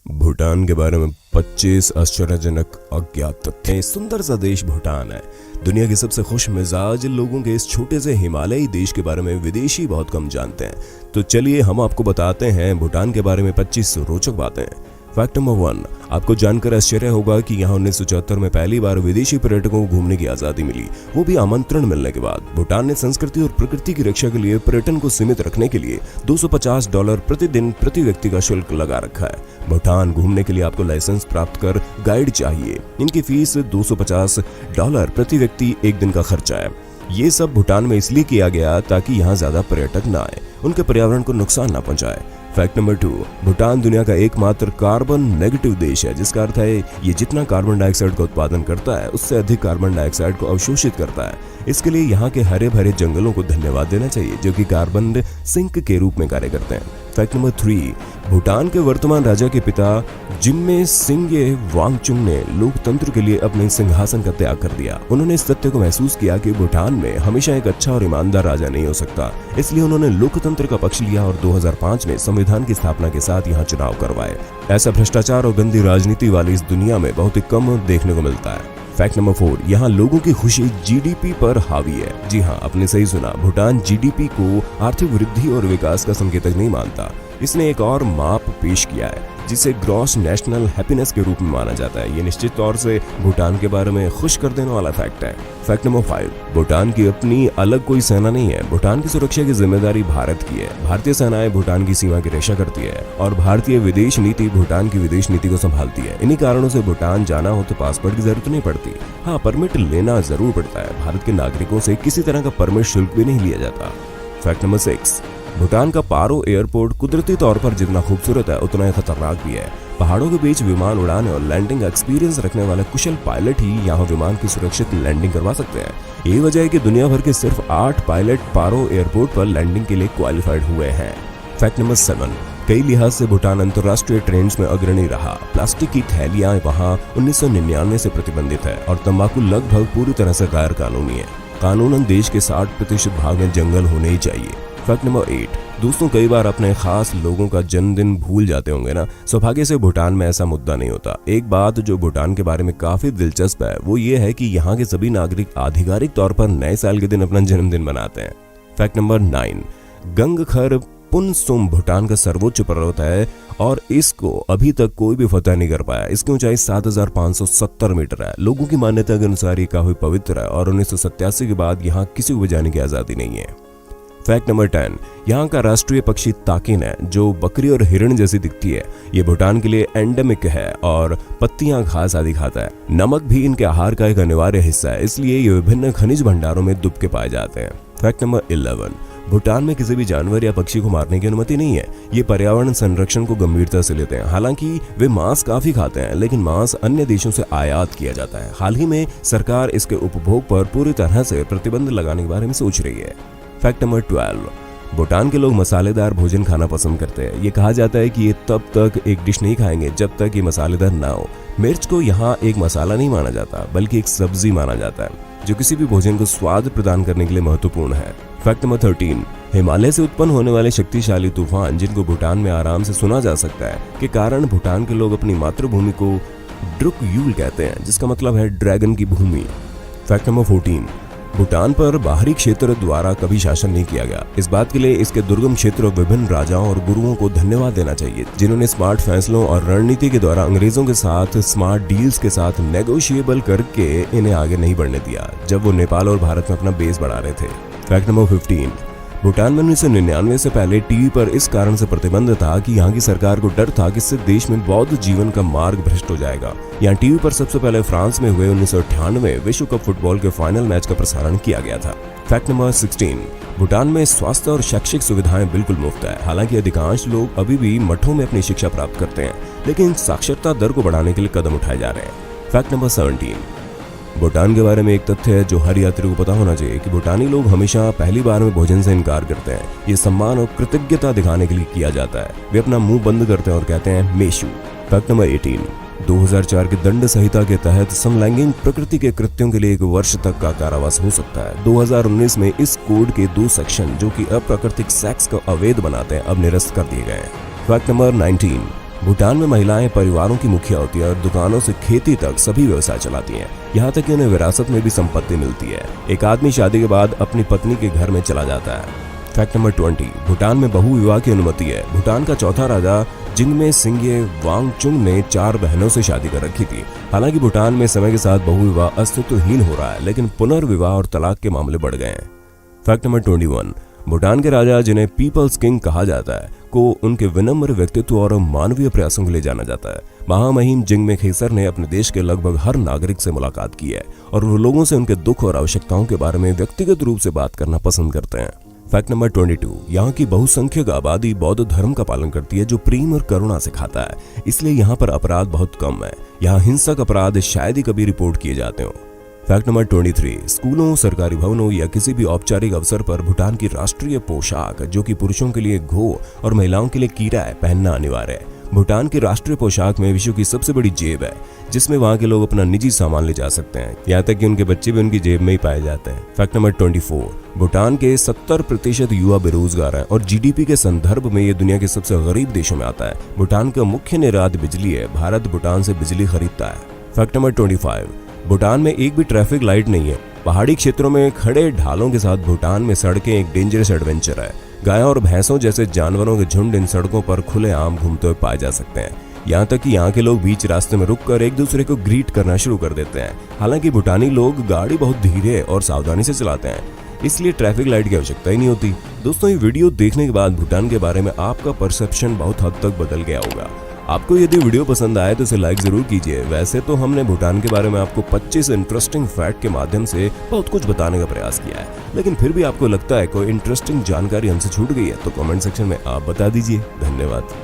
भूटान के बारे में 25 आश्चर्यजनक अज्ञात तथ्य। सुंदर सा देश भूटान है। दुनिया के सबसे खुश मिजाज लोगों के इस छोटे से हिमालयी देश के बारे में विदेशी बहुत कम जानते हैं। तो चलिए हम आपको बताते हैं भूटान के बारे में 25 रोचक बातें। फैक्ट नंबर 1, आपको जानकर आश्चर्य होगा कि यहाँ 1974 में पहली बार विदेशी पर्यटकों को घूमने की आजादी मिली, वो भी आमंत्रण मिलने के बाद। भूटान ने संस्कृति और प्रकृति की रक्षा के लिए पर्यटन को सीमित रखने के लिए $250 प्रतिदिन प्रति व्यक्ति का शुल्क लगा रखा है। भूटान घूमने के लिए आपको लाइसेंस प्राप्त कर गाइड चाहिए। इनकी फीस $250 प्रति व्यक्ति एक दिन का खर्चा है। ये सब भूटान में इसलिए किया गया ताकि यहाँ ज्यादा पर्यटक न आए, उनके पर्यावरण को नुकसान न पहुंचाए। फैक्ट नंबर 2, भूटान दुनिया का एकमात्र कार्बन नेगेटिव देश है, जिसका अर्थ है ये जितना कार्बन डाइऑक्साइड का उत्पादन करता है उससे अधिक कार्बन डाइऑक्साइड को अवशोषित करता है। इसके लिए यहाँ के हरे भरे जंगलों को धन्यवाद देना चाहिए जो कि कार्बन सिंक के रूप में कार्य करते हैं। फैक्ट नंबर 3, भूटान के वर्तमान राजा के पिता जिग्मे सिंगे वांगचुक ने लोकतंत्र के लिए अपने सिंहासन का त्याग कर दिया। उन्होंने इस सत्य को महसूस किया कि भूटान में हमेशा एक अच्छा और ईमानदार राजा नहीं हो सकता, इसलिए उन्होंने लोकतंत्र का पक्ष लिया और 2005 में संविधान की स्थापना के साथ यहाँ चुनाव करवाए। ऐसा भ्रष्टाचार और गंदी राजनीति वाली इस दुनिया में बहुत ही कम देखने को मिलता है। फैक्ट नंबर 4, यहाँ लोगों की खुशी जीडीपी पर हावी है। जी हाँ, आपने सही सुना, भूटान जीडीपी को आर्थिक वृद्धि और विकास का संकेतक नहीं मानता। इसने एक और माप पेश किया है जिसे ग्रॉस नेशनल हैप्पीनेस के रूप में माना जाता है। ये निश्चित तौर से भूटान के बारे में खुश कर देने वाला फैक्ट है। फैक्ट नंबर 5, भूटान की अपनी अलग कोई सेना नहीं है। भूटान की सुरक्षा की जिम्मेदारी भारत की है। भारतीय सेनाएं भूटान की सीमा की रक्षा करती है और भारतीय विदेश नीति भूटान की विदेश नीति को संभालती है। इन्हीं कारणों से भूटान जाना हो तो पासपोर्ट की जरूरत नहीं पड़ती। हाँ, परमिट लेना जरूर पड़ता है। भारत के नागरिकों से किसी तरह का परमिट शुल्क भी नहीं लिया जाता। फैक्ट नंबर 6, भूटान का पारो एयरपोर्ट कुदरती तौर पर जितना खूबसूरत है उतना ही खतरनाक भी है। पहाड़ों के बीच विमान उड़ाने और लैंडिंग का एक्सपीरियंस रखने वाले कुशल पायलट ही यहाँ विमान की सुरक्षित लैंडिंग करवा सकते हैं। यही वजह है कि दुनिया भर के सिर्फ 8 पायलट पारो एयरपोर्ट पर लैंडिंग के लिए क्वालिफाइड हुए हैं। फैक्ट नंबर 7, कई लिहाज से भूटान अंतर्राष्ट्रीय ट्रेंड्स में अग्रणी रहा। प्लास्टिक की थैलियां वहाँ 1999 से प्रतिबंधित है और तंबाकू लगभग पूरी तरह से गैर कानूनी है। कानूनन देश के 60% भाग में जंगल होने ही चाहिए। फैक्ट नंबर 8, दोस्तों कई बार अपने खास लोगों का जन्मदिन भूल जाते होंगे ना। सौभाग्य से भूटान में ऐसा मुद्दा नहीं होता। एक बात जो भूटान के बारे में काफी दिलचस्प है वो ये है कि यहाँ के सभी नागरिक आधिकारिक तौर पर नए साल के दिन अपना जन्मदिन मनाते हैं। फैक्ट नंबर 9, गंगखर पुनसुम भूटान का सर्वोच्च पर्वत है और इसको अभी तक कोई भी फतह नहीं कर पाया। इसकी ऊंचाई 7570 मीटर है। लोगों की मान्यता के अनुसार ये काफी पवित्र है और 1987 के बाद यहाँ किसी को भी जाने की आजादी नहीं है। फैक्ट नंबर 10, यहाँ का राष्ट्रीय पक्षी ताकिन है जो बकरी और हिरण जैसी दिखती है। ये भूटान के लिए एंडेमिक है और पत्तियां घास आदि खाता है। नमक भी इनके आहार का एक अनिवार्य हिस्सा है, इसलिए ये विभिन्न खनिज भंडारों में डूब के पाए जाते हैं। फैक्ट नंबर 11, भूटान में किसी भी जानवर या पक्षी को मारने की अनुमति नहीं है। ये पर्यावरण संरक्षण को गंभीरता से लेते हैं। हालांकि वे मांस काफी खाते हैं, लेकिन मांस अन्य देशों से आयात किया जाता है। हाल ही में सरकार इसके उपभोग पर पूरी तरह से प्रतिबंध लगाने के बारे में सोच रही है। फैक्ट नंबर 12, भूटान के लोग मसालेदार भोजन खाना पसंद करते हैं। ये कहा जाता है कि ये तब तक एक डिश नहीं खाएंगे जब तक ये मसालेदार ना हो। मिर्च को यहाँ एक मसाला नहीं माना जाता बल्कि एक सब्जी माना जाता है जो किसी भी भोजन को स्वाद प्रदान करने के लिए महत्वपूर्ण है। फैक्ट नंबर 13, हिमालय से उत्पन्न होने वाले शक्तिशाली तूफान जिनको भूटान में आराम से सुना जा सकता है के कारण भूटान के लोग अपनी मातृभूमि को ड्रुक यूल कहते हैं, जिसका मतलब है ड्रैगन की भूमि। फैक्ट नंबर 14, भूटान पर बाहरी क्षेत्र द्वारा कभी शासन नहीं किया गया। इस बात के लिए इसके दुर्गम क्षेत्र विभिन्न राजाओं और गुरुओं को धन्यवाद देना चाहिए जिन्होंने स्मार्ट फैसलों और रणनीति के द्वारा अंग्रेजों के साथ स्मार्ट डील्स के साथ नेगोशिएबल करके इन्हें आगे नहीं बढ़ने दिया जब वो नेपाल और भारत में अपना बेस बढ़ा रहे थे। फैक्ट नंबर 15, भूटान में 1999 से पहले टीवी पर इस कारण से प्रतिबंध था कि यहाँ की सरकार को डर था कि इससे देश में बौद्ध जीवन का मार्ग भ्रष्ट हो जाएगा। यहाँ टीवी पर सबसे पहले फ्रांस में हुए 1998 विश्व कप फुटबॉल के फाइनल मैच का प्रसारण किया गया था। फैक्ट नंबर 16, भूटान में स्वास्थ्य और शैक्षिक सुविधाएं बिल्कुल मुफ्त है। हालांकि अधिकांश लोग अभी भी मठों में अपनी शिक्षा प्राप्त करते हैं, लेकिन साक्षरता दर को बढ़ाने के लिए कदम उठाए जा रहे हैं। फैक्ट नंबर 17, भूटान के बारे में एक तथ्य है जो हर यात्री को पता होना चाहिए कि भूटानी लोग हमेशा पहली बार में भोजन से इनकार करते हैं। ये सम्मान और कृतज्ञता दिखाने के लिए किया जाता है। वे अपना मुंह बंद करते हैं और कहते हैं मेशू। फैक्ट नंबर 18, 2004 की दंड संहिता के तहत समलैंगिक प्रकृति के कृत्यों के लिए 1 वर्ष तक का कारावास हो सकता है। 2019 में इस कोड के 2 सेक्शन जो कि अप्राकृतिक सेक्स को अवैध बनाते हैं अब निरस्त कर दिए गए हैं। फैक्ट नंबर 19, भूटान में महिलाएं परिवारों की मुखिया होती है और दुकानों से खेती तक सभी व्यवसाय चलाती हैं। यहाँ तक कि उन्हें विरासत में भी संपत्ति मिलती है। एक आदमी शादी के बाद अपनी पत्नी के घर में चला जाता है। फैक्ट नंबर 20, भूटान में बहु विवाह की अनुमति है। भूटान का चौथा राजा जिंगमे सिंगे वांगचुंग ने 4 बहनों से शादी कर रखी थी। हालांकि भूटान में समय के साथ बहु विवाह अस्तित्वहीन हो रहा है, लेकिन पुनर्विवाह और तलाक के मामले बढ़ गए हैं। फैक्ट नंबर 21, भूटान के राजा, जिन्हें पीपल्स किंग कहा जाता है, को उनके विनम्र व्यक्तित्व और मानवीय प्रयासों के लिए जाना जाता है। महामहिम जिंगमे खेसर ने अपने देश के लगभग हर नागरिक से मुलाकात की है और वो लोगों से उनके दुख और आवश्यकताओं के बारे में व्यक्तिगत रूप से बात करना पसंद करते हैं। फैक्ट नंबर 22, यहाँ की बहुसंख्यक आबादी बौद्ध धर्म का पालन करती है, जो प्रेम और करुणा सिखाता है। इसलिए यहाँ पर अपराध बहुत कम है। यहाँ हिंसक अपराध शायद ही कभी रिपोर्ट किए जाते हो। फैक्ट नंबर 23, स्कूलों, सरकारी भवनों या किसी भी औपचारिक अवसर पर भूटान की राष्ट्रीय पोशाक, जो कि पुरुषों के लिए घो और महिलाओं के लिए कीरा है, पहनना अनिवार्य है। भूटान की राष्ट्रीय पोशाक में विश्व की सबसे बड़ी जेब है, जिसमें वहाँ के लोग अपना निजी सामान ले जा सकते हैं। यहाँ तक कि उनके बच्चे भी उनकी जेब में ही पाए जाते हैं। फैक्ट नंबर 24, भूटान के 70% युवा बेरोजगार हैं और जीडीपी के संदर्भ में ये दुनिया के सबसे गरीब देशों में आता है। भूटान का मुख्य निर्यात बिजली है। भारत भूटान से बिजली खरीदता है। फैक्ट नंबर 25, भूटान में एक भी ट्रैफिक लाइट नहीं है। पहाड़ी क्षेत्रों में खड़े ढालों के साथ भूटान में सड़कें एक डेंजरस एडवेंचर है। गायों और भैंसों जैसे जानवरों के झुंड इन सड़कों पर खुलेआम घूमते हुए पाए जा सकते हैं। यहाँ तक कि यहाँ के लोग बीच रास्ते में रुककर एक दूसरे को ग्रीट करना शुरू कर देते हैं। हालांकि भूटानी लोग गाड़ी बहुत धीरे और सावधानी से चलाते हैं, इसलिए ट्रैफिक लाइट की आवश्यकता ही नहीं होती। दोस्तों, ये वीडियो देखने के बाद भूटान के बारे में आपका परसेप्शन बहुत हद तक बदल गया होगा। आपको यदि वीडियो पसंद आए तो इसे लाइक जरूर कीजिए। वैसे तो हमने भूटान के बारे में आपको 25 इंटरेस्टिंग फैक्ट के माध्यम से बहुत कुछ बताने का प्रयास किया है, लेकिन फिर भी आपको लगता है कोई इंटरेस्टिंग जानकारी हमसे छूट गई है तो कमेंट सेक्शन में आप बता दीजिए। धन्यवाद।